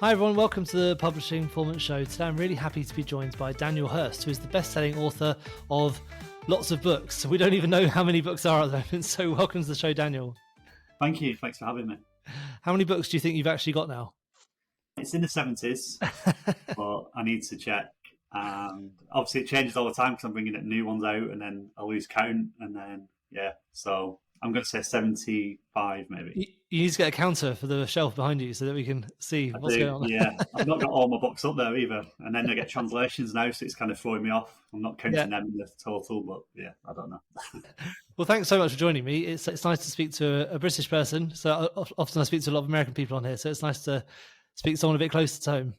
Hi everyone, welcome to the Publishing Performance Show. Today I'm really happy to be joined by Daniel Hurst, who is the best-selling author of lots of books. We don't even know how many books are at the moment, so welcome to the show, Daniel. Thank you, thanks for having me. How many books do you think you've actually got now? It's in the 70s, but I need to check. And obviously it changes all the time because I'm bringing new ones out and then I lose count. And then, so I'm going to say 75 maybe. You need to get a counter for the shelf behind you so that we can see what's going on. Yeah, I've not got all my books up there either. And then I get translations now, so it's kind of throwing me off. I'm not counting them in the total, but I don't know. Well, thanks so much for joining me. It's nice to speak to a British person. So often I speak to a lot of American people on here, so it's nice to speak to someone a bit closer to home.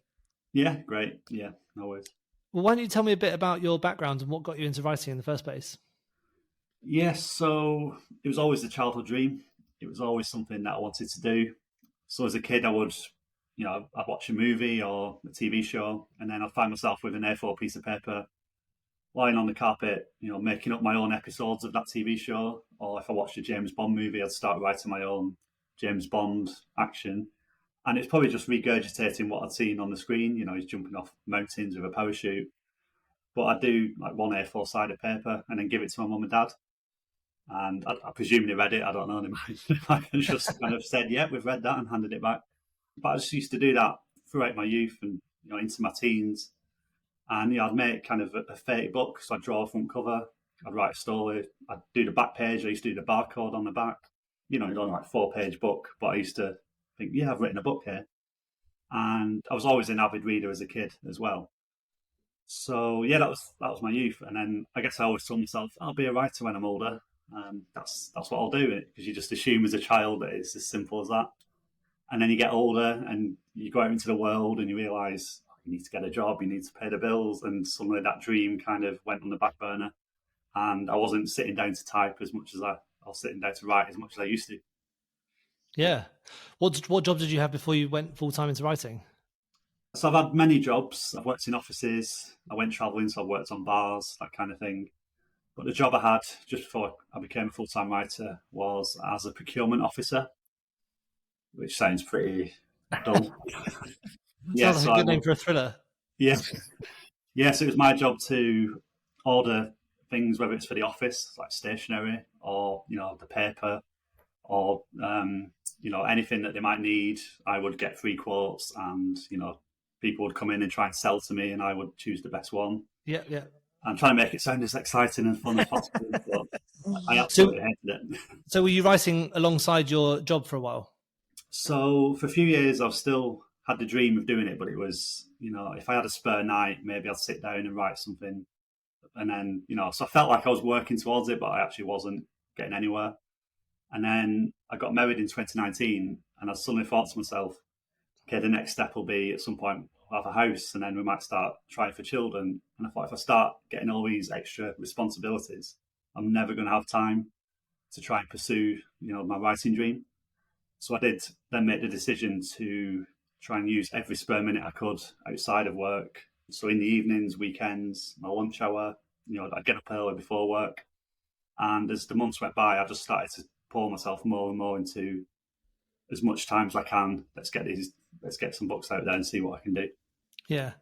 Yeah, great. Yeah, no worries. Well, why don't you tell me a bit about your background and what got you into writing in the first place? Yes, so it was always a childhood dream. It was always something that I wanted to do. So as a kid, I would, I'd watch a movie or a TV show, and then I'd find myself with an A4 piece of paper lying on the carpet, making up my own episodes of that TV show. Or if I watched a James Bond movie, I'd start writing my own James Bond action. And it's probably just regurgitating what I'd seen on the screen. He's jumping off mountains with a parachute. But I'd do like one A4 side of paper and then give it to my mum and dad. And I presume they read it. I don't know. They might have just kind of said, yeah, we've read that and handed it back. But I just used to do that throughout my youth and into my teens. And I'd make kind of a fake book. So I'd draw a front cover. I'd write a story. I'd do the back page. I used to do the barcode on the back. It's only like a 4-page book. But I used to think, yeah, I've written a book here. And I was always an avid reader as a kid as well. So yeah, that was my youth. And then I guess I always told myself, I'll be a writer when I'm older. That's what I'll do, because you just assume as a child that it's as simple as that. And then you get older and you go out into the world and you realise you need to get a job, you need to pay the bills, and suddenly that dream kind of went on the back burner. And I wasn't sitting down to type as much as I was sitting down to write as much as I used to. Yeah. What job did you have before you went full-time into writing? So I've had many jobs. I've worked in offices, I went travelling, so I've worked on bars, that kind of thing. But the job I had just before I became a full-time writer was as a procurement officer, which sounds pretty dull. Sounds like a good name for a thriller. Yeah. So it was my job to order things, whether it's for the office, like stationery, or, the paper, or, anything that they might need. I would get free quotes and, people would come in and try and sell to me and I would choose the best one. Yeah. I'm trying to make it sound as exciting and fun as possible, but I absolutely hated it. So were you writing alongside your job for a while? So for a few years, I've still had the dream of doing it, but it was, if I had a spare night, maybe I'd sit down and write something. And then, so I felt like I was working towards it, but I actually wasn't getting anywhere. And then I got married in 2019 and I suddenly thought to myself, okay, the next step will be at some point we'll have a house and then we might start trying for children. And I thought if I start getting all these extra responsibilities, I'm never going to have time to try and pursue, my writing dream. So I did then make the decision to try and use every spare minute I could outside of work. So in the evenings, weekends, my lunch hour, I'd get up early before work. And as the months went by, I just started to pour myself more and more into as much time as I can. Let's get some books out there and see what I can do. Yeah.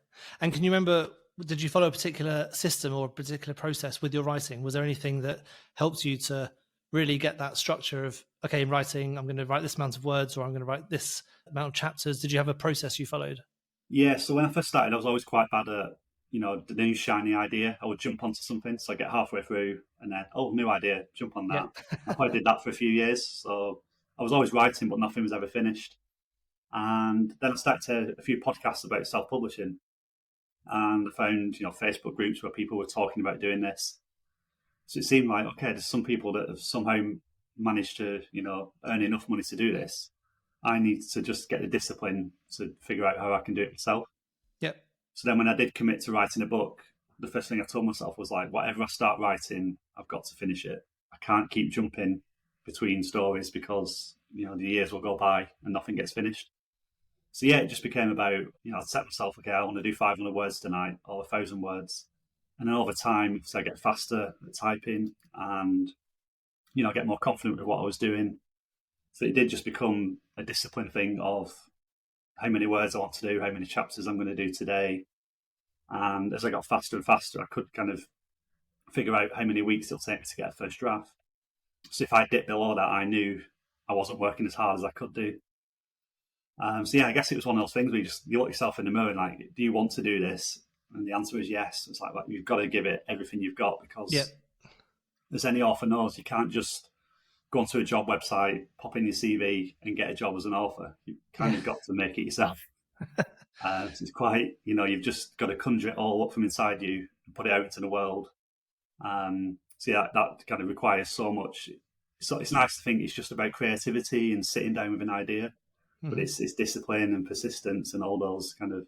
And can you remember, did you follow a particular system or a particular process with your writing? Was there anything that helped you to really get that structure of, okay, in writing, I'm going to write this amount of words or I'm going to write this amount of chapters? Did you have a process you followed? Yeah. So when I first started, I was always quite bad at, the new shiny idea. I would jump onto something. So I get halfway through and then, new idea, jump on that. Yeah. I probably did that for a few years. So I was always writing, but nothing was ever finished. And then I started a few podcasts about self-publishing. And I found, Facebook groups where people were talking about doing this. So it seemed like, okay, there's some people that have somehow managed to, earn enough money to do this. I need to just get the discipline to figure out how I can do it myself. Yep. So then when I did commit to writing a book, the first thing I told myself was like, whatever I start writing, I've got to finish it. I can't keep jumping between stories because, the years will go by and nothing gets finished. So yeah, it just became about, I'd set myself, okay, I want to do 500 words tonight or 1,000 words. And then over time, so I get faster at typing and, I get more confident with what I was doing. So it did just become a discipline thing of how many words I want to do, how many chapters I'm going to do today. And as I got faster and faster, I could kind of figure out how many weeks it'll take me to get a first draft. So if I dipped below that, I knew I wasn't working as hard as I could do. So yeah, I guess it was one of those things where you look yourself in the mirror and like, do you want to do this? And the answer is yes. It's like you've got to give it everything you've got, because as any author knows, you can't just go onto a job website, pop in your CV and get a job as an author. You've kind of got to make it yourself. It's quite, you've just got to conjure it all up from inside you and put it out into the world. So yeah, that kind of requires so much. So it's nice to think it's just about creativity and sitting down with an idea, but it's discipline and persistence and all those kind of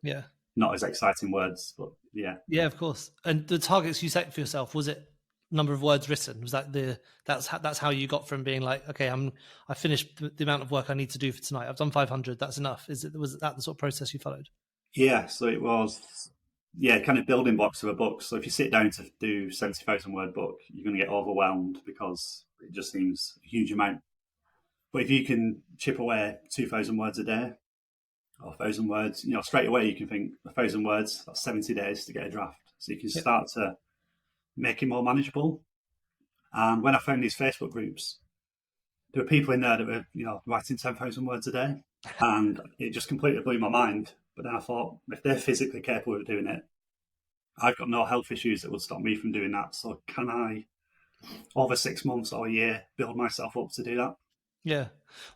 not as exciting words, but yeah. Yeah, of course. And the targets you set for yourself, was it number of words written? Was that that's how you got from being like, okay, I finished the amount of work I need to do for tonight. I've done 500. That's enough. Was that the sort of process you followed? Yeah. So it was, kind of building blocks of a book. So if you sit down to do 70,000 word book, you're going to get overwhelmed because it just seems a huge amount. But if you can chip away 2,000 words a day, or 1,000 words, straight away you can think 1,000 words, that's 70 days to get a draft. So you can start to make it more manageable. And when I found these Facebook groups, there were people in there that were, writing 10,000 words a day. And it just completely blew my mind. But then I thought, if they're physically capable of doing it, I've got no health issues that would stop me from doing that. So can I, over 6 months or a year, build myself up to do that? Yeah.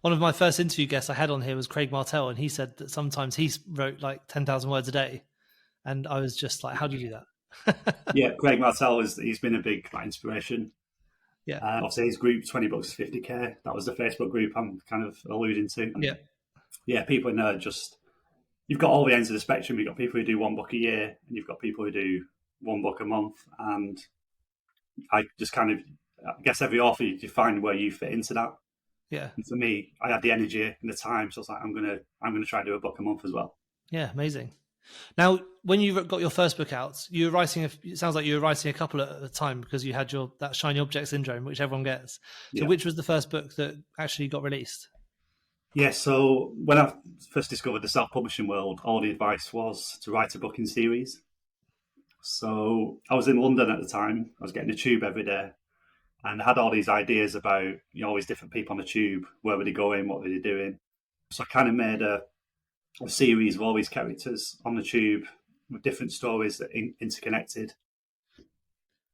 One of my first interview guests I had on here was Craig Martell, and he said that sometimes he wrote like 10,000 words a day. And I was just like, how do you do that? Yeah, Craig Martell, he's been a big inspiration. Yeah. Obviously, his group, 20 books, 50K, that was the Facebook group I'm kind of alluding to. And yeah, people in there you've got all the ends of the spectrum. You've got people who do 1 book a year, and you've got people who do 1 book a month. And I just I guess every author, you find where you fit into that. Yeah. And for me, I had the energy and the time, so I was like, I'm gonna try and do a book a month as well. Yeah, amazing. Now, when you got your first book out, you were writing. It sounds like you were writing a couple at a time because you had that shiny object syndrome, which everyone gets. So, which was the first book that actually got released? Yeah, so when I first discovered the self-publishing world, all the advice was to write a book in series. So I was in London at the time. I was getting the tube every day, and I had all these ideas about all these different people on the tube. Where were they going? What were they doing? So I kind of made a series of all these characters on the tube with different stories that interconnected.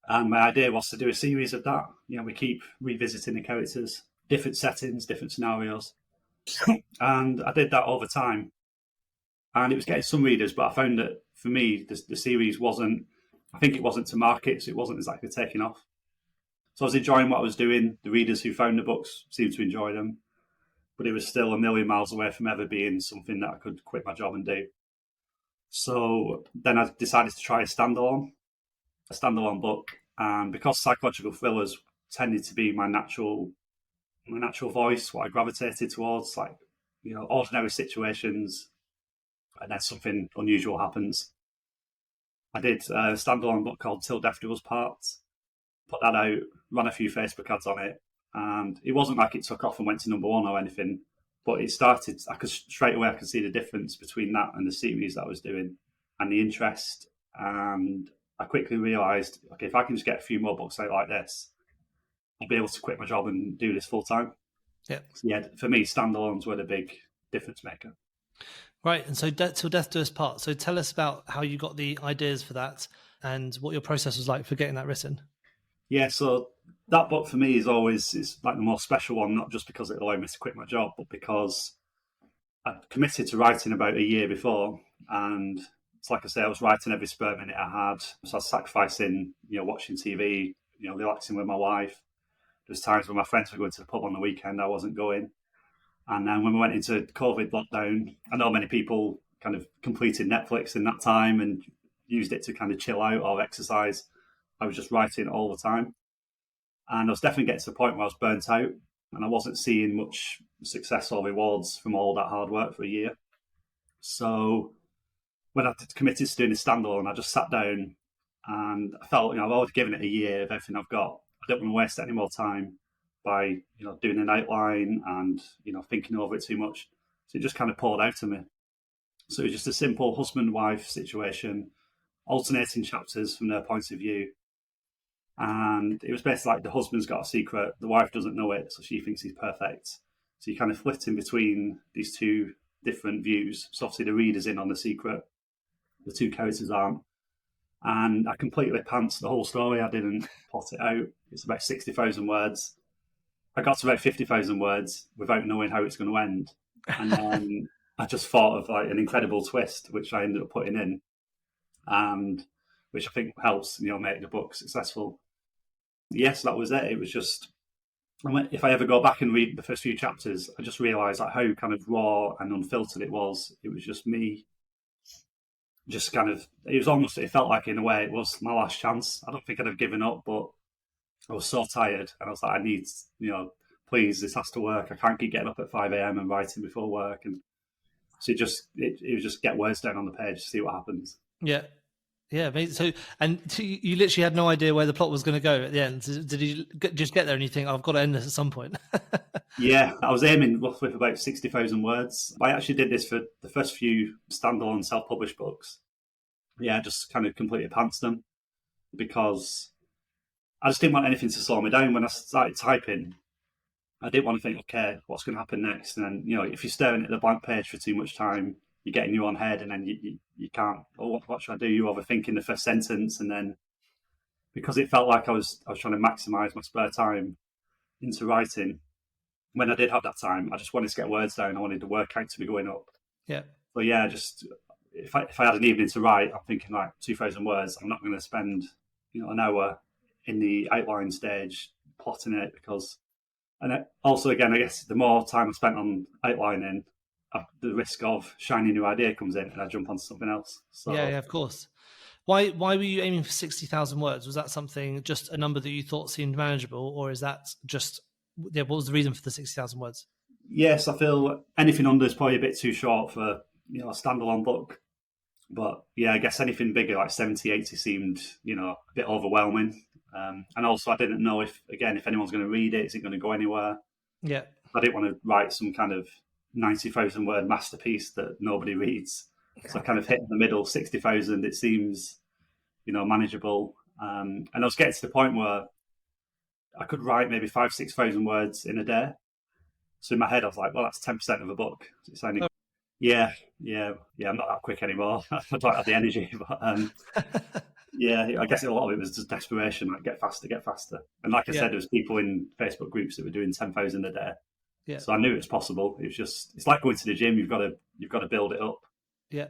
And my idea was to do a series of that. We keep revisiting the characters, different settings, different scenarios. And I did that over time. And it was getting some readers, but I found that for me, the series wasn't to market, so it wasn't exactly taking off. So I was enjoying what I was doing. The readers who found the books seemed to enjoy them, but it was still a million miles away from ever being something that I could quit my job and do. So then I decided to try a standalone book. And because psychological thrillers tended to be my natural voice, what I gravitated towards, like, ordinary situations, and then something unusual happens. I did a standalone book called Till Death Do Us Part, put that out, ran a few Facebook ads on it, and it wasn't like it took off and went to number 1 or anything, but it started, straight away I could see the difference between that and the series that I was doing and the interest. And I quickly realised, okay, if I can just get a few more books out like this, I'll be able to quit my job and do this full time. Yeah. So yeah, for me, standalones were the big difference maker. Right. And so Till Death Do Us Part. So tell us about how you got the ideas for that and what your process was like for getting that written. Yeah, so that book for me is like the most special one, not just because it allowed me to quit my job, but because I'd committed to writing about a year before. And it's like I say, I was writing every spare minute I had. So I was sacrificing, watching TV, relaxing with my wife. There's times when my friends were going to the pub on the weekend, I wasn't going. And then when we went into COVID lockdown, I know many people kind of completed Netflix in that time and used it to kind of chill out or exercise. I was just writing all the time. And I was definitely getting to the point where I was burnt out and I wasn't seeing much success or rewards from all that hard work for a year. So when I committed to doing a standalone, I just sat down and I felt, I've already given it a year of everything I've got. I don't want to waste any more time by, doing an outline and, thinking over it too much. So it just kind of poured out of me. So it was just a simple husband-wife situation, alternating chapters from their point of view. And it was basically like the husband's got a secret, the wife doesn't know it, so she thinks he's perfect. So you kind of flit in between these two different views. So obviously the reader's in on the secret, the two characters aren't. And I completely pantsed the whole story. I didn't plot it out. It's about 60,000 words. I got to about 50,000 words without knowing how it's going to end. And then I just thought of like an incredible twist, which I ended up putting in, and which I think helps, make the book successful. Yes, that was it. It was just, if I ever go back and read the first few chapters, I just realised like how kind of raw and unfiltered it was. It was just me, just kind of, it felt like in a way it was my last chance. I don't think I'd have given up, but I was so tired and I was like, I need, please, this has to work. I can't keep getting up at 5 a.m. and writing before work. And so it was just get words down on the page, see what happens. Yeah. Yeah, amazing. So you literally had no idea where the plot was going to go at the end. Did you just get there and you think, I've got to end this at some point? Yeah, I was aiming roughly for about 60,000 words. I actually did this for the first few standalone self-published books. Yeah, I just kind of completely pantsed them because I just didn't want anything to slow me down. When I started typing, I didn't want to think, okay, what's going to happen next? And then, if you're staring at the blank page for too much time, you get in your own head and then you can't, what should I do? You overthinking the first sentence. And then because it felt like I was trying to maximize my spare time into writing, when I did have that time, I just wanted to get words down. I wanted the word count to be going up. Yeah. So yeah, just if I had an evening to write, I'm thinking like 2,000 words. I'm not going to spend an hour in the outline stage plotting it also again, I guess the more time I spent on outlining, the risk of shiny new idea comes in and I jump onto something else. So yeah, of course. Why were you aiming for 60,000 words? Was that something, just a number that you thought seemed manageable, or is that just, what was the reason for the 60,000 words? Yes, I feel anything under is probably a bit too short for a standalone book. But yeah, I guess anything bigger like 70, 80 seemed a bit overwhelming. And also I didn't know if anyone's going to read it, is it going to go anywhere? Yeah. I didn't want to write some kind of 90,000 word masterpiece that nobody reads. So I kind of hit in the middle, 60,000. It seems, manageable. And I was getting to the point where I could write maybe 5,000-6,000 words in a day. So in my head, I was like, well, that's 10% of a book. So it's only, yeah. I'm not that quick anymore. I don't have the energy, but yeah, I guess a lot of it was just desperation, like get faster. And like I said, there was people in Facebook groups that were doing 10,000 a day. Yeah. So I knew it was possible. It was it's like going to the gym. You've got to build it up. Yeah.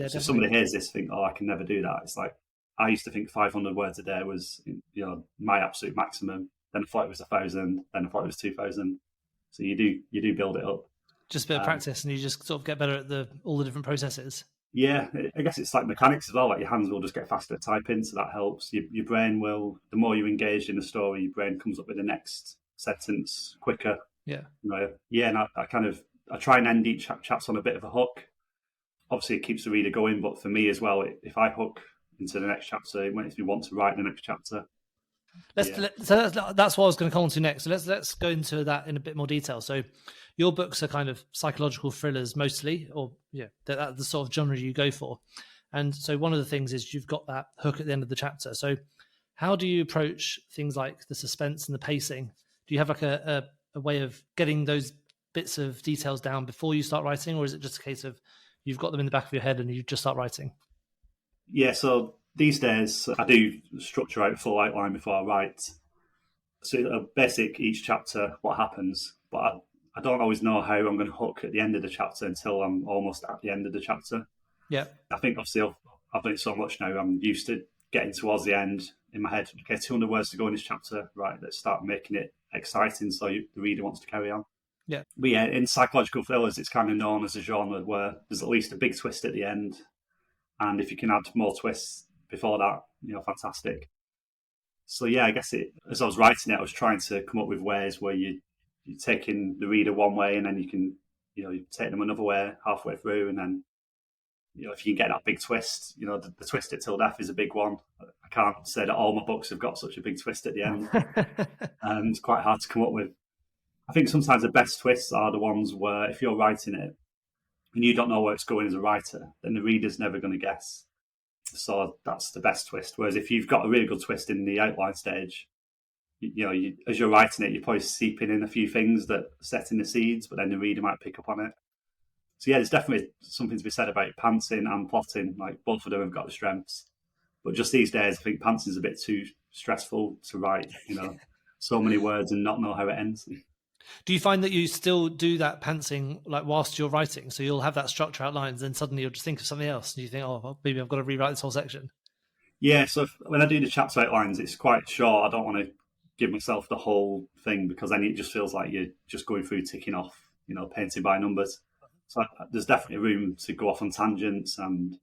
So somebody hears this, think, oh, I can never do that. It's like, I used to think 500 words a day was, my absolute maximum. Then I thought it was 1,000. Then I thought it was 2,000. So you do build it up. Just a bit of practice, and you just sort of get better at all the different processes. Yeah, I guess it's like mechanics as well. Like your hands will just get faster at typing, so that helps. Your brain will, the more you're engaged in the story, your brain comes up with the next sentence quicker. Yeah. And I try and end each chapter on a bit of a hook. Obviously, it keeps the reader going, but for me as well, if I hook into the next chapter, it makes me want to write the next chapter. So that's what I was going to come on to next. So let's go into that in a bit more detail. So your books are kind of psychological thrillers mostly, or that's the sort of genre you go for. And so one of the things is you've got that hook at the end of the chapter. So how do you approach things like the suspense and the pacing? Do you have like a way of getting those bits of details down before you start writing, or is it just a case of you've got them in the back of your head and you just start writing? Yeah, so these days I do structure out a full outline before I write. So a basic each chapter, what happens, but I don't always know how I'm going to hook at the end of the chapter until I'm almost at the end of the chapter. Yeah. I think obviously I've done it so much now, I'm used to getting towards the end in my head. Okay, 200 words to go in this chapter. Right, let's start making it exciting so the reader wants to carry on. Yeah. But yeah, in psychological thrillers, it's kind of known as a genre where there's at least a big twist at the end. And if you can add more twists before that, fantastic. So yeah, I guess as I was writing it, I was trying to come up with ways where you're taking the reader one way and then you can, you take them another way halfway through. And then, if you can get that big twist, the twist at till death is a big one. I can't say that all my books have got such a big twist at the end. It's quite hard to come up with. I think sometimes the best twists are the ones where if you're writing it and you don't know where it's going as a writer, then the reader's never going to guess. So that's the best twist. Whereas if you've got a really good twist in the outline stage, as you're writing it, you're probably seeping in a few things that setting the seeds, but then the reader might pick up on it. So yeah, there's definitely something to be said about pantsing and plotting. Like both of them have got the strengths, but just these days, I think pantsing is a bit too stressful to write. So many words and not know how it ends. Do you find that you still do that pantsing like whilst you're writing? So you'll have that structure outlined, then suddenly you'll just think of something else, and you think, oh, well, maybe I've got to rewrite this whole section. Yeah, so when I do the chapter outlines, it's quite short. I don't want to give myself the whole thing because then it just feels like you're just going through ticking off, painting by numbers. So there's definitely room to go off on tangents and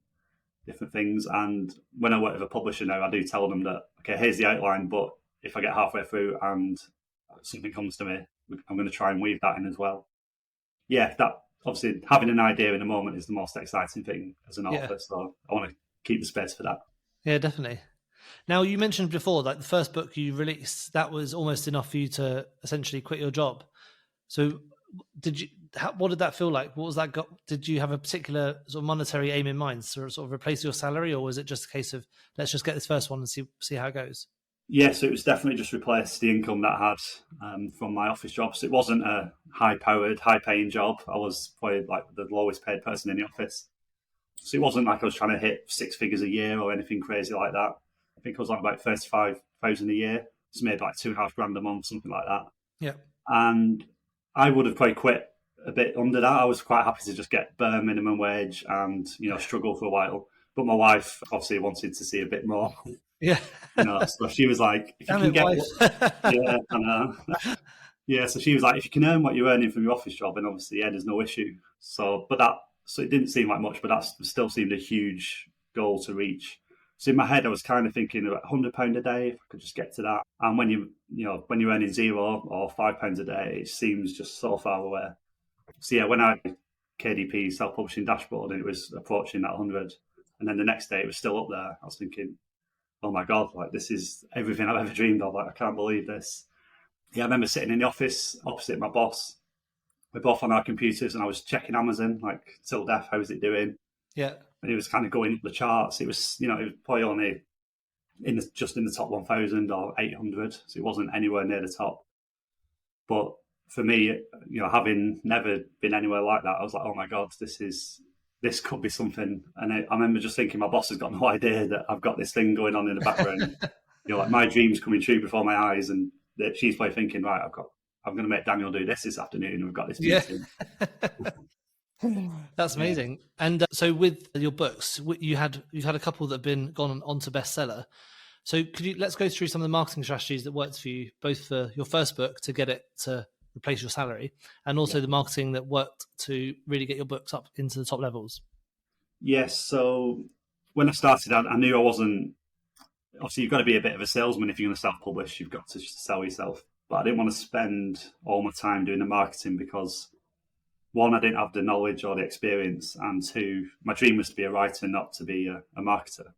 different things. And when I work with a publisher now, I do tell them that, okay, here's the outline, but if I get halfway through and something comes to me, I'm going to try and weave that in as well. Yeah, that obviously having an idea in the moment is the most exciting thing as an author. So I want to keep the space for that. Yeah, definitely. Now, you mentioned before, like the first book you released, that was almost enough for you to essentially quit your job. So what did that feel like? What was that did you have a particular sort of monetary aim in mind, sort of replace your salary, or was it just a case of let's just get this first one and see how it goes? Yeah, so it was definitely just replace the income that I had from my office job. So it wasn't a high-powered, high-paying job. I was probably like the lowest paid person in the office. So it wasn't like I was trying to hit 6 figures a year or anything crazy like that. I think I was on about 35,000 a year. It's made like $2,500 a month, something like that. Yeah. And I would have probably quit a bit under that. I was quite happy to just get bare minimum wage and, struggle for a while. But my wife obviously wanted to see a bit more. Yeah. So she was like, if you can get yeah, I know. Yeah, so she was like, if you can earn what you're earning from your office job, and obviously, yeah, there's no issue. So it didn't seem like much, but that still seemed a huge goal to reach. So in my head, I was kind of thinking about £100 a day, if I could just get to that. And when you're earning £0 or £5 a day, it seems just so far away. So yeah, when I KDP self-publishing dashboard, and it was approaching that 100, and then the next day it was still up there, I was thinking, oh my God, like this is everything I've ever dreamed of. Like, I can't believe this. Yeah, I remember sitting in the office opposite my boss. We're both on our computers and I was checking Amazon, like, till death, how's it doing? Yeah. And it was kind of going up the charts. It was, it was probably only just in the top 1,000 or 800. So it wasn't anywhere near the top. But for me, having never been anywhere like that, I was like, oh my God, this could be something. And I remember just thinking my boss has got no idea that I've got this thing going on in the background. Like my dreams coming true before my eyes, and that she's probably thinking, right, I'm going to make Daniel do this afternoon, and we've got this meeting. Yeah. That's amazing. Yeah. And so with your books, you've had a couple that have gone on to bestseller. So let's go through some of the marketing strategies that worked for you, both for your first book to get it to replace your salary, and also the marketing that worked to really get your books up into the top levels. Yes. So when I started, I knew I wasn't, obviously you've got to be a bit of a salesman if you're going to self-publish, you've got to sell yourself. But I didn't want to spend all my time doing the marketing because, one, I didn't have the knowledge or the experience, and two, my dream was to be a writer, not to be a marketer.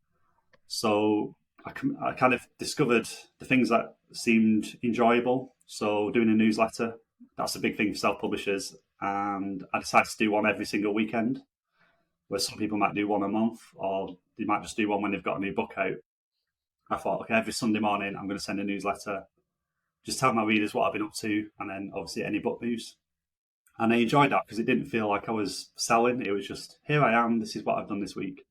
So I kind of discovered the things that seemed enjoyable. So doing a newsletter, that's a big thing for self-publishers. And I decided to do one every single weekend, where some people might do one a month, or they might just do one when they've got a new book out. I thought, okay, every Sunday morning, I'm going to send a newsletter, just tell my readers what I've been up to, and then obviously any book news. And I enjoyed that because it didn't feel like I was selling. It was just, here I am, this is what I've done this week.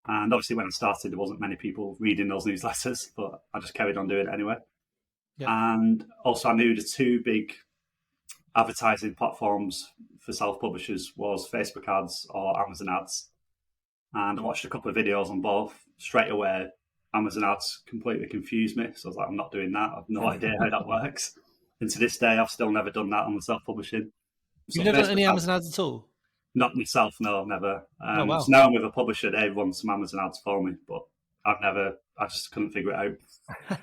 And obviously when I started, there wasn't many people reading those newsletters, but I just carried on doing it anyway. Yeah. And also I knew the two big advertising platforms for self-publishers was Facebook ads or Amazon ads. And I watched a couple of videos on both. Straight away, Amazon ads completely confused me. So I was like, I'm not doing that. I've no idea how that works. And to this day, I've still never done that on the self-publishing. You've never done any Amazon ads at all? Not myself, no, never. Oh, wow. So now I'm with a publisher, they run some Amazon ads for me, but I just couldn't figure it out.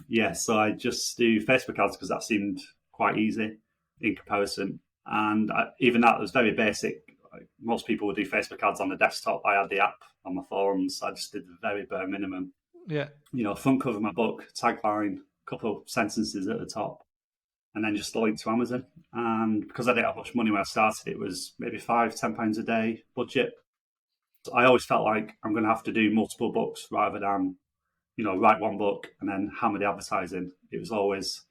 Yeah, so I just do Facebook ads because that seemed quite easy in comparison. And even that was very basic. Like, most people would do Facebook ads on the desktop. I had the app on my phones. I just did the very bare minimum. Yeah. Front cover of my book, tagline, a couple of sentences at the top. and then just link to Amazon. And because I didn't have much money when I started, it was maybe £5-10 a day budget. So I always felt like I'm going to have to do multiple books rather than, write one book and then hammer the advertising. It was always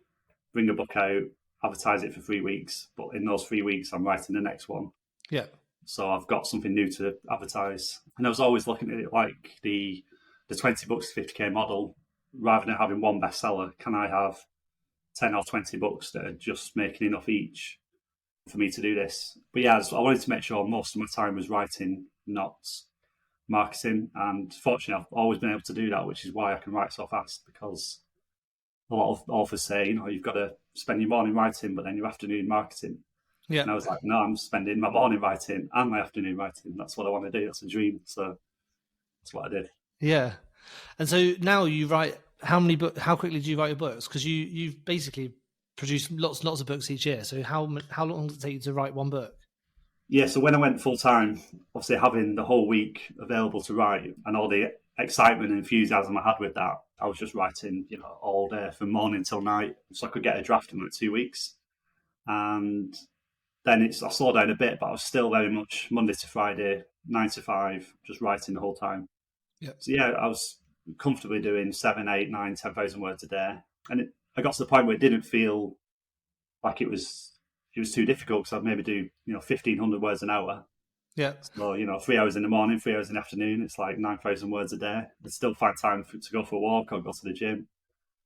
bring a book out, advertise it for 3 weeks, but in those 3 weeks, I'm writing the next one. Yeah. So I've got something new to advertise. And I was always looking at it like the 20 books, 50k model. Rather than having one bestseller, can I have 10 or 20 books that are just making enough each for me to do this? But yeah, I wanted to make sure most of my time was writing, not marketing. And fortunately, I've always been able to do that, which is why I can write so fast, because a lot of authors say, you've got to spend your morning writing, but then your afternoon marketing. Yeah. And I was like, no, I'm spending my morning writing and my afternoon writing. That's what I want to do. That's a dream. So that's what I did. Yeah. And so now you write, how quickly do you write your books? Because you've basically produced lots of books each year. So how long does it take you to write one book? Yeah, so when I went full time, obviously having the whole week available to write and all the excitement and enthusiasm I had with that, I was just writing, all day from morning till night. So I could get a draft in like 2 weeks. And then I slowed down a bit, but I was still very much Monday to Friday, 9 to 5, just writing the whole time. Yeah. So yeah, I was comfortably doing 7, 8, 9, 10,000 words a day. And I got to the point where it didn't feel like it was too difficult, because I'd maybe do 1,500 words an hour. Yeah. So 3 hours in the morning, 3 hours in the afternoon, it's like 9,000 words a day. I'd still find time to go for a walk or go to the gym.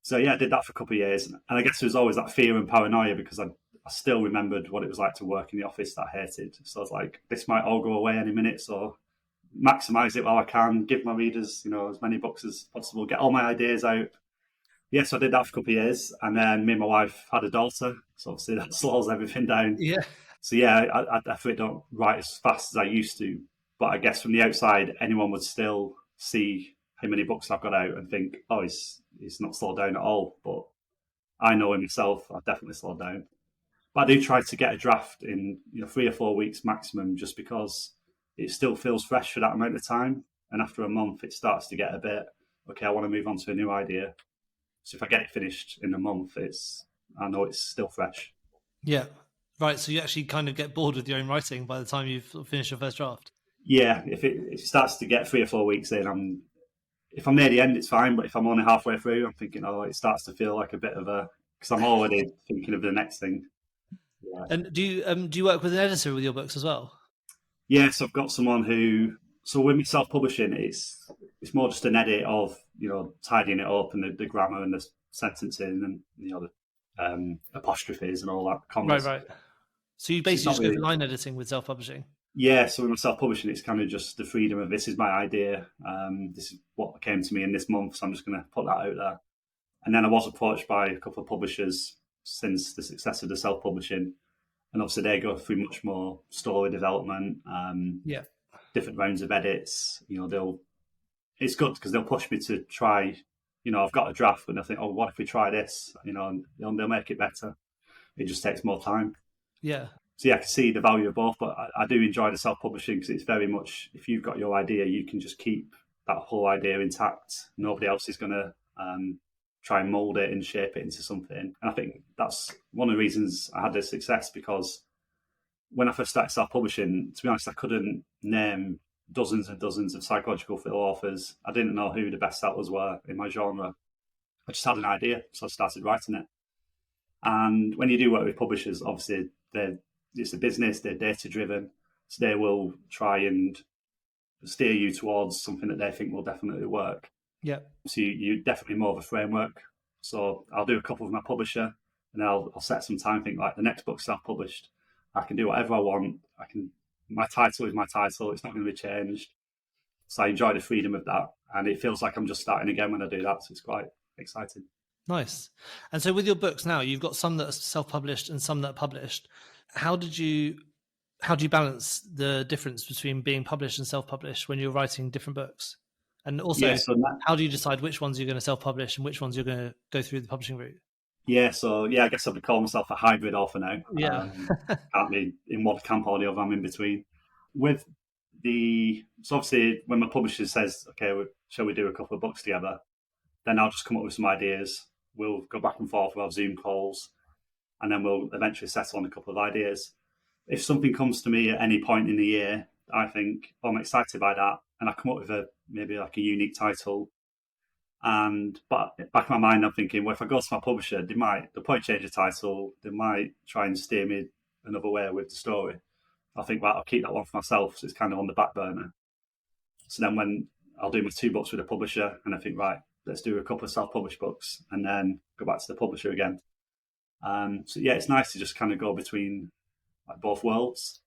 So yeah, I did that for a couple of years, and I guess there was always that fear and paranoia, because I still remembered what it was like to work in the office that I hated. So I was like, this might all go away any minute, so maximise it while I can, give my readers as many books as possible, get all my ideas out. Yes, I did that for a couple of years, and then me and my wife had a daughter, so obviously that slows everything down. Yeah. So yeah, I definitely don't write as fast as I used to, but I guess from the outside, anyone would still see how many books I've got out and think, oh, he's not slowed down at all. But I know in myself, I've definitely slowed down. But I do try to get a draft in 3 or 4 weeks maximum, just because it still feels fresh for that amount of time. And after a month, it starts to get a bit, okay, I want to move on to a new idea. So if I get it finished in a month, I know it's still fresh. Yeah. Right. So you actually kind of get bored with your own writing by the time you've finished your first draft. Yeah. If it starts to get 3 or 4 weeks in, if I'm near the end, it's fine. But if I'm only halfway through, I'm thinking, it starts to feel like a bit of because I'm already thinking of the next thing. Yeah. And do you work with an editor with your books as well? Yes, I've got someone who. So with me self-publishing, it's more just an edit of tidying it up and the grammar and the sentencing and the apostrophes and all that. Commas. Right. So you basically just go for line editing with self-publishing. Yeah, so with my self-publishing, it's kind of just the freedom of, this is my idea. This is what came to me in this month, so I'm just going to put that out there. And then I was approached by a couple of publishers since the success of the self-publishing, and obviously they go through much more story development. Different rounds of edits. It's good because they'll push me to try. I've got a draft, but they'll think, oh, what if we try this? And they'll make it better. It just takes more time. Yeah. So yeah, I can see the value of both, but I do enjoy the self-publishing because it's very much, if you've got your idea, you can just keep that whole idea intact. Nobody else is going to try and mold it and shape it into something. And I think that's one of the reasons I had the success, because when I first started self-publishing, to be honest, I couldn't name dozens and dozens of psychological thriller authors. I didn't know who the best sellers were in my genre. I just had an idea, so I started writing it. And when you do work with publishers, obviously it's a business, they're data-driven, so they will try and steer you towards something that they think will definitely work. Yeah. So you definitely more of a framework. So I'll do a couple with my publisher, and I'll set some time, think like the next book self-published, I can do whatever I want. My title is my title. It's not going to be changed. So I enjoy the freedom of that. And it feels like I'm just starting again when I do that. So it's quite exciting. Nice. And so with your books now, you've got some that are self-published and some that are published. How do you balance the difference between being published and self-published when you're writing different books? And also, how do you decide which ones you're going to self-publish and which ones you're going to go through the publishing route? Yeah, so I guess I would call myself a hybrid author now. Yeah. Can't be in one camp or the other, I'm in between. So obviously when my publisher says, okay, shall we do a couple of books together, then I'll just come up with some ideas. We'll go back and forth, we'll have Zoom calls. and then we'll eventually settle on a couple of ideas. If something comes to me at any point in the year, I think, oh, I'm excited by that, and I come up with maybe like a unique title. But back in my mind, I'm thinking, well, if I go to my publisher, they'll probably change the title. They might try and steer me another way with the story. I think, well, I'll keep that one for myself. So it's kind of on the back burner. So then when I'll do my 2 books with a publisher, and I think, right, let's do a couple of self-published books and then go back to the publisher again. So yeah, it's nice to just kind of go between like both worlds.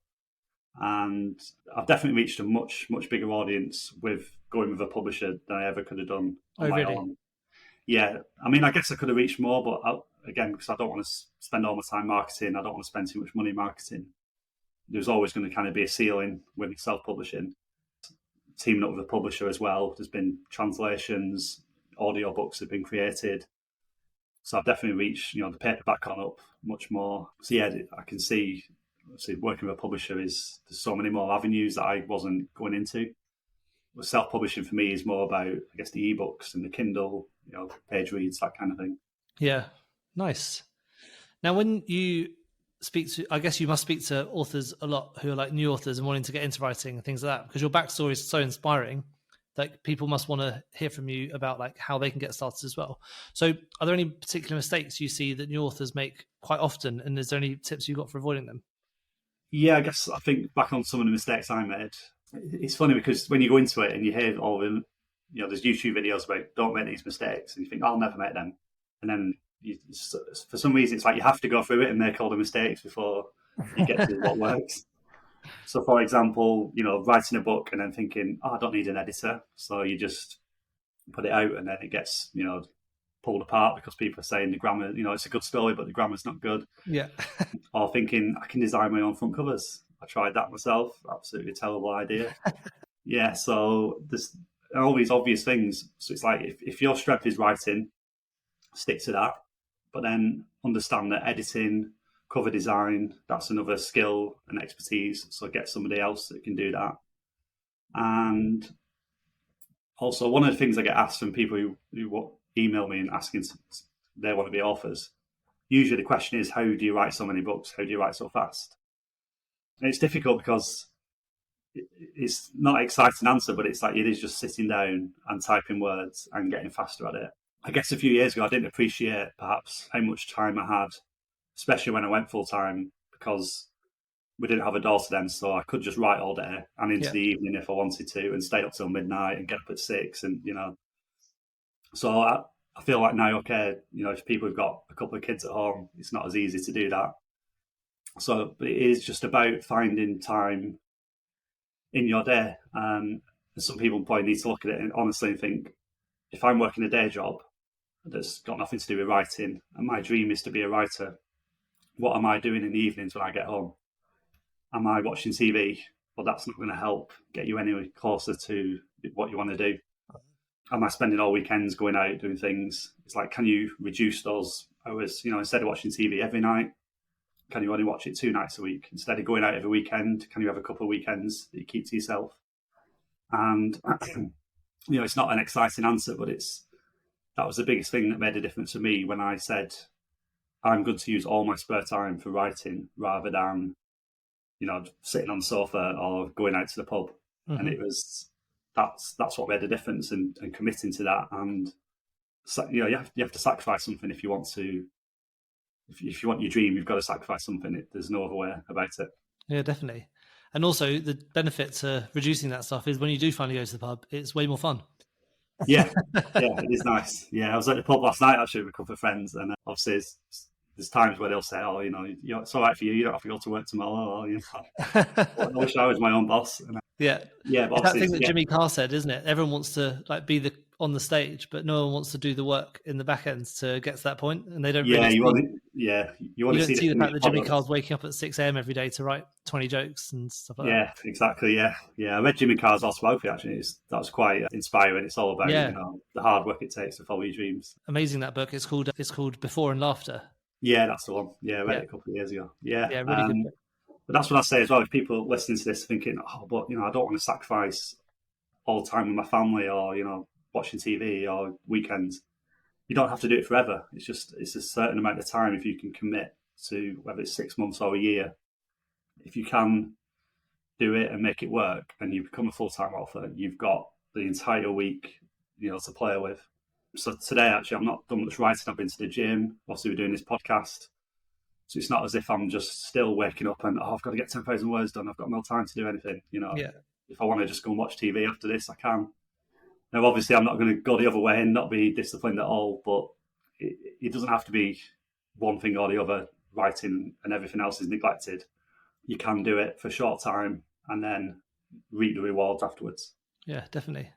And I've definitely reached a much, much bigger audience with going with a publisher than I ever could have done on my own. Yeah, I mean, I guess I could have reached more, but again, because I don't want to spend all my time marketing, I don't want to spend too much money marketing. There's always going to kind of be a ceiling with self-publishing. Teaming up with a publisher as well, there's been translations, audio books have been created. So I've definitely reached, the paperback gone up much more. So yeah, I can see working with a publisher there's so many more avenues that I wasn't going into. Self-publishing for me is more about, I guess, the ebooks and the Kindle, page reads, that kind of thing. Yeah, nice. Now, when you speak to, I guess you must speak to authors a lot who are like new authors and wanting to get into writing and things like that, because your backstory is so inspiring that people must want to hear from you about like how they can get started as well. So are there any particular mistakes you see that new authors make quite often? And is there any tips you've got for avoiding them? Yeah, I think back on some of the mistakes I made. It's funny because when you go into it and you hear all the, there's YouTube videos about don't make these mistakes, and you think, I'll never make them. And then for some reason, it's like you have to go through it and make all the mistakes before you get to what works. So, for example, writing a book and then thinking, I don't need an editor. So you just put it out and then it gets, pulled apart because people are saying the grammar, it's a good story, but the grammar's not good. Yeah. Or thinking I can design my own front covers. I tried that myself. Absolutely terrible idea. Yeah. So there's all these obvious things. So it's like if your strength is writing, stick to that. But then understand that editing, cover design, that's another skill and expertise. So get somebody else that can do that. And also, one of the things I get asked from people who email me and asking they want to be authors, usually the question is, how do you write so many books? How do you write so fast? And it's difficult because it's not an exciting answer, but it's like it is just sitting down and typing words and getting faster at it. I guess a few years ago, I didn't appreciate perhaps how much time I had, especially when I went full time, because we didn't have a daughter then, so I could just write all day and into the evening if I wanted to, and stay up till midnight and get up at 6, and So I feel like now, okay, if people have got a couple of kids at home, it's not as easy to do that. So, but it is just about finding time in your day. And some people probably need to look at it and honestly think, if I'm working a day job that's got nothing to do with writing, and my dream is to be a writer, what am I doing in the evenings when I get home? Am I watching TV? Well, that's not going to help get you anywhere closer to what you want to do. Am I spending all weekends going out doing things? It's like, can you reduce those hours? Instead of watching TV every night, can you only watch it 2 nights a week? Instead of going out every weekend, can you have a couple of weekends that you keep to yourself? And, it's not an exciting answer, but that was the biggest thing that made a difference for me when I said, I'm going to use all my spare time for writing rather than, sitting on the sofa or going out to the pub. Mm-hmm. And it was, that's what made a difference, and committing to that. And, you have to sacrifice something if you want to. If you want your dream, you've got to sacrifice something. There's no other way about it. Yeah, definitely. And also the benefit to reducing that stuff is when you do finally go to the pub, it's way more fun. Yeah, it is nice. Yeah, I was at the pub last night actually with a couple of friends, and obviously there's times where they'll say, "Oh, it's all right for you. You don't have to go to work tomorrow." Or, I wish I was my own boss. And, yeah. But it's that thing that Jimmy Carr said, isn't it? Everyone wants to be on the stage, but no one wants to do the work in the back end to get to that point, and they don't. Yeah, you want to see the fact that Jimmy Carr's waking up at 6 a.m. every day to write 20 jokes and stuff like that. Yeah, exactly. Yeah. I read Jimmy Carr's autobiography actually. That was quite inspiring. It's all about the hard work it takes to follow your dreams. Amazing, that book. It's called Before and Laughter. Yeah, that's the one. Yeah, I read it a couple of years ago. Yeah, really good book. But that's what I say as well. If people listening to this thinking, but I don't want to sacrifice all the time with my family, or watching TV or weekends. You don't have to do it forever. It's a certain amount of time if you can commit to whether it's 6 months or a year, if you can do it and make it work and you become a full-time author, you've got the entire week, to play with. So today, actually, I've not done much writing. I've been to the gym. Obviously, we're doing this podcast. So it's not as if I'm just still waking up and, I've got to get 10,000 words done. I've got no time to do anything. Yeah. If I want to just go and watch TV after this, I can. Now, obviously, I'm not going to go the other way and not be disciplined at all, but it doesn't have to be one thing or the other, writing and everything else is neglected. You can do it for a short time and then reap the rewards afterwards. Yeah, definitely.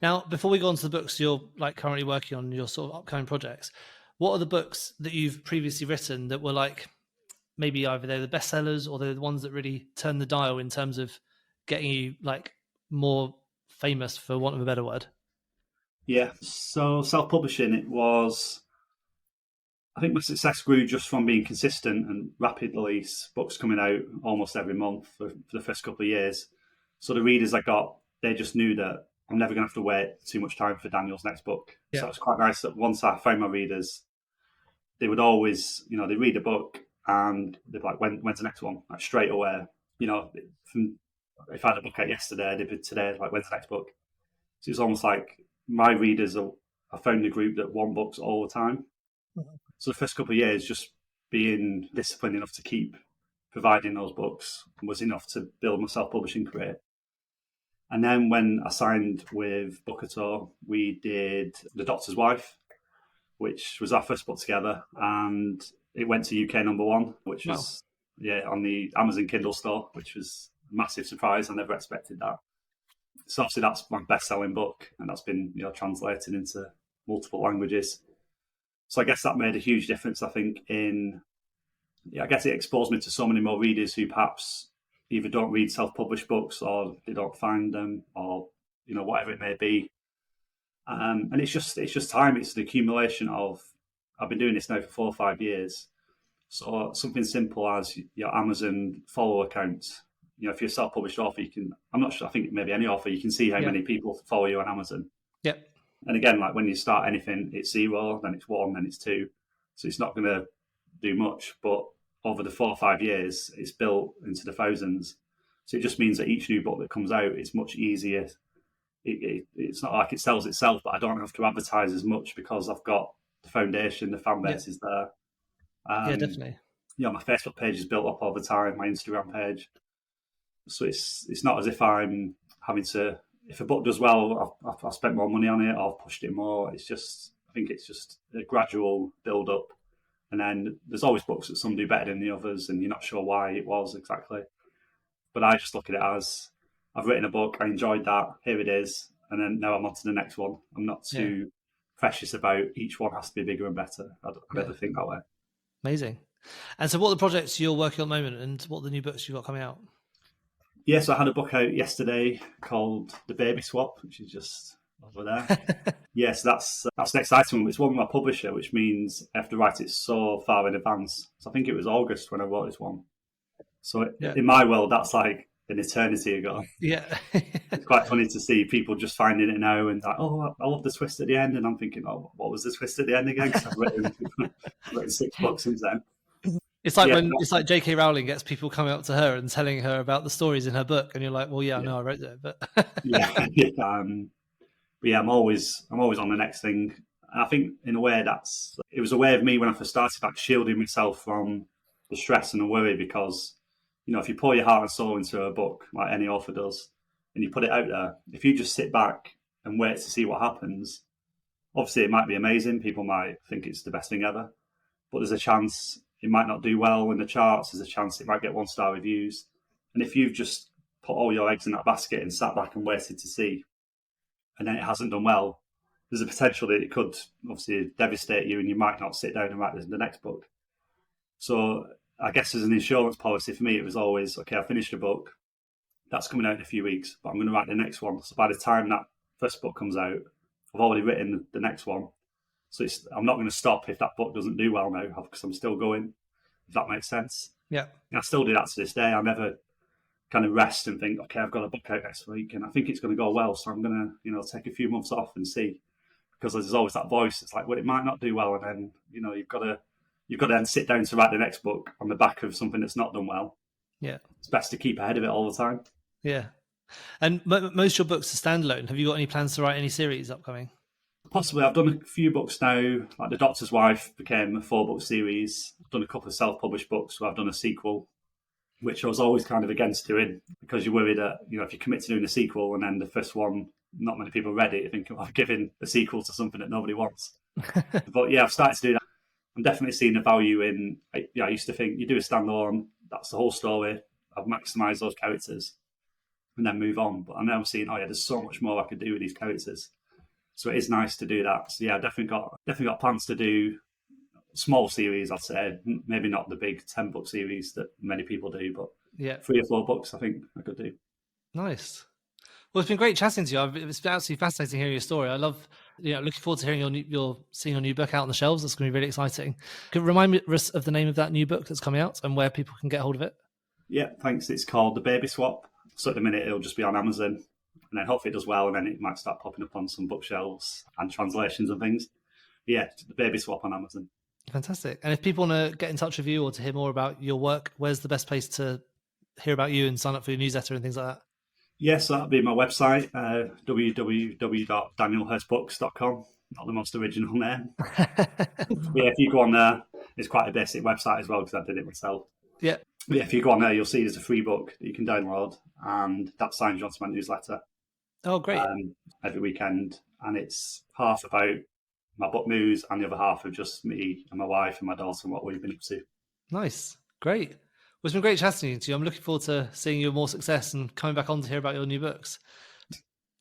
Now, before we go on to the books you're like currently working on, your sort of upcoming projects, what are the books that you've previously written that were like maybe either they're the bestsellers or they're the ones that really turned the dial in terms of getting you like more famous, for want of a better word? Yeah, so self-publishing, I think my success grew just from being consistent and rapid release, books coming out almost every month for the first couple of years. So the readers I got, they just knew that I'm never going to have to wait too much time for Daniel's next book. Yeah. So it's quite nice that once I found my readers, they would always, they read a book and they'd be like, when's the next one? Like straight away, if I had a book out yesterday, they'd be today, like, when's the next book? So it's almost like my readers I found a group that want books all the time. Mm-hmm. So the first couple of years, just being disciplined enough to keep providing those books was enough to build my self-publishing career. And then when I signed with Bookouture, we did The Doctor's Wife, which was our first book together, and it went to UK #1, which was on the Amazon Kindle store, which was a massive surprise. I never expected that. So obviously that's my best-selling book, and that's been translated into multiple languages. So I guess that made a huge difference, I think, I guess it exposed me to so many more readers who perhaps either don't read self-published books or they don't find them, or whatever it may be. And it's just time. It's the accumulation of, I've been doing this now for 4 or 5 years. So something simple as your Amazon follower count. If you're a self-published author, I'm not sure, I think maybe any author, you can see how many people follow you on Amazon. Yep. And again, like when you start anything, it's 0, then it's 1, then it's 2. So it's not going to do much, but over the 4 or 5 years, it's built into the thousands. So it just means that each new book that comes out is much easier. It's not like it sells itself, but I don't have to advertise as much because I've got the foundation, the fan base is there. Yeah, definitely. My Facebook page is built up over time, my Instagram page. So it's not as if I'm having to, if a book does well, I've spent more money on it, I've pushed it more. I think it's just a gradual build up. And then there's always books that some do better than the others, and you're not sure why it was exactly. But I just look at it as, I've written a book, I enjoyed that, here it is, and then now I'm on to the next one. I'm not too precious about each one has to be bigger and better. I never think that way. Amazing. And so what are the projects you're working on at the moment, and what are the new books you've got coming out? Yes, I had a book out yesterday called The Baby Swap, which is just over there. Yes, that's an exciting one. It's one with my publisher, which means I have to write it so far in advance. So I think it was August when I wrote this one. So in my world, that's like an eternity ago. Yeah. It's quite funny to see people just finding it now and like, oh, I love the twist at the end. And I'm thinking, oh, what was the twist at the end again? Because I've written 6 books since then. It's like it's like J.K. Rowling gets people coming up to her and telling her about the stories in her book, and you're like, well, I know I wrote that, but But I'm always on the next thing. And I think in a way it was a way of me when I first started, like shielding myself from the stress and the worry, because if you pour your heart and soul into a book like any author does, and you put it out there, if you just sit back and wait to see what happens, obviously it might be amazing. People might think it's the best thing ever, but there's a chance it might not do well in the charts. There's a chance it might get 1-star reviews. And if you've just put all your eggs in that basket and sat back and waited to see, and then it hasn't done well, there's a potential that it could obviously devastate you and you might not sit down and write the next book. So I guess as an insurance policy for me, it was always, okay, I finished a book, that's coming out in a few weeks, but I'm going to write the next one. So by the time that first book comes out, I've already written the next one. So I'm not going to stop if that book doesn't do well now, because I'm still going, if that makes sense. Yeah. And I still do that to this day. I never kind of rest and think, okay, I've got a book out next week and I think it's going to go well, so I'm going to, take a few months off and see. Because there's always that voice. It's like, well, it might not do well, and then, you've got to you've got to then sit down to write the next book on the back of something that's not done well. Yeah. It's best to keep ahead of it all the time. Yeah. And most of your books are standalone. Have you got any plans to write any series upcoming? Possibly. I've done a few books now, like The Doctor's Wife became a 4-book series. I've done a couple of self-published books where I've done a sequel, which I was always kind of against doing because you're worried that, if you commit to doing a sequel and then the first one, not many people read it, you think, I've given a sequel to something that nobody wants. But yeah, I've started to do that. I'm definitely seeing the value in, I used to think you do a standalone, that's the whole story. I've maximised those characters and then move on. But I'm now seeing, there's so much more I could do with these characters. So it is nice to do that. So yeah, definitely got plans to do small series, I'd say. Maybe not the big 10-book series that many people do, but 3 or 4 books I think I could do. Nice. Well, it's been great chatting to you. It's been absolutely fascinating hearing your story. I love, looking forward to hearing seeing your new book out on the shelves. That's going to be really exciting. Could you remind me of the name of that new book that's coming out and where people can get hold of it? Yeah, thanks. It's called The Baby Swap. So at the minute it'll just be on Amazon, and then hopefully it does well, and then it might start popping up on some bookshelves and translations and things. Yeah, The Baby Swap on Amazon. Fantastic. And if people want to get in touch with you or to hear more about your work, where's the best place to hear about you and sign up for your newsletter and things like that? Yes, that'll be my website, www.danielhurstbooks.com. Not the most original name. Yeah, if you go on there, it's quite a basic website as well because I did it myself. Yeah. But yeah, if you go on there, you'll see there's a free book that you can download, and that signs you onto my newsletter. Oh, great. Every weekend. And it's half about my book news and the other half of just me and my wife and my daughter and what we've been up to. Nice. Great. Well, it's been great chatting to you. I'm looking forward to seeing your more success and coming back on to hear about your new books.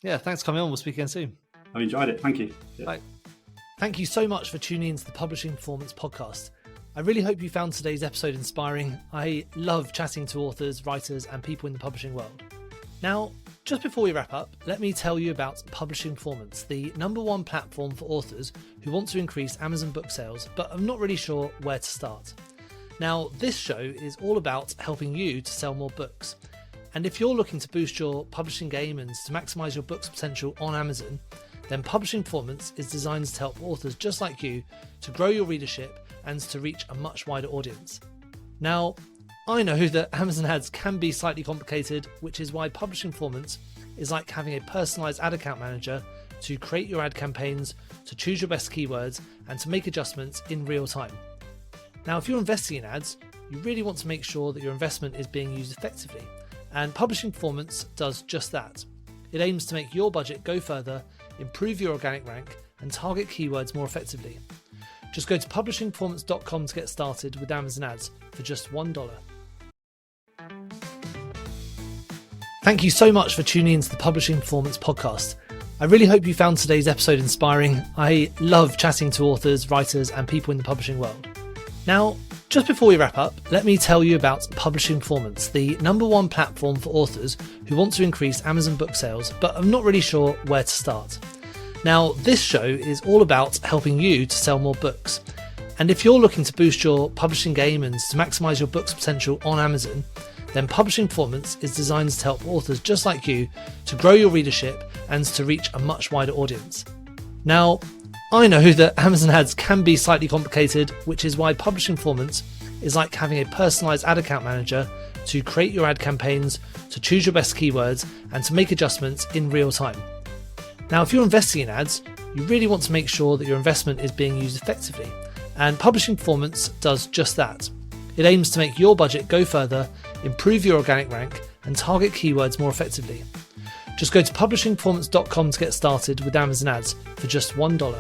Yeah, thanks for coming on. We'll speak again soon. I've enjoyed it. Thank you. Yeah. Bye. Thank you so much for tuning into the Publishing Performance podcast. I really hope you found today's episode inspiring. I love chatting to authors, writers, and people in the publishing world. Now, just before we wrap up, let me tell you about Publishing Performance, the #1 platform for authors who want to increase Amazon book sales, but are not really sure where to start. Now, this show is all about helping you to sell more books. And if you're looking to boost your publishing game and to maximize your book's potential on Amazon, then Publishing Performance is designed to help authors just like you to grow your readership and to reach a much wider audience. Now, I know that Amazon ads can be slightly complicated, which is why Publishing Performance is like having a personalized ad account manager to create your ad campaigns, to choose your best keywords, and to make adjustments in real time. Now, if you're investing in ads, you really want to make sure that your investment is being used effectively, and Publishing Performance does just that. It aims to make your budget go further, improve your organic rank, and target keywords more effectively. Just go to publishingperformance.com to get started with Amazon ads for just $1. Thank you so much for tuning into the Publishing Performance podcast. I really hope you found today's episode inspiring. I love chatting to authors, writers, and people in the publishing world. Now, just before we wrap up, let me tell you about Publishing Performance, the #1 platform for authors who want to increase Amazon book sales, but are not really sure where to start. Now, this show is all about helping you to sell more books. And if you're looking to boost your publishing game and to maximize your book's potential on Amazon, then Publishing Performance is designed to help authors just like you to grow your readership and to reach a much wider audience. Now, I know that Amazon ads can be slightly complicated, which is why Publishing Performance is like having a personalized ad account manager to create your ad campaigns, to choose your best keywords, and to make adjustments in real time. Now, if you're investing in ads, you really want to make sure that your investment is being used effectively, and Publishing Performance does just that. It aims to make your budget go further, improve your organic rank, and target keywords more effectively. Just go to publishingperformance.com to get started with Amazon ads for just $1.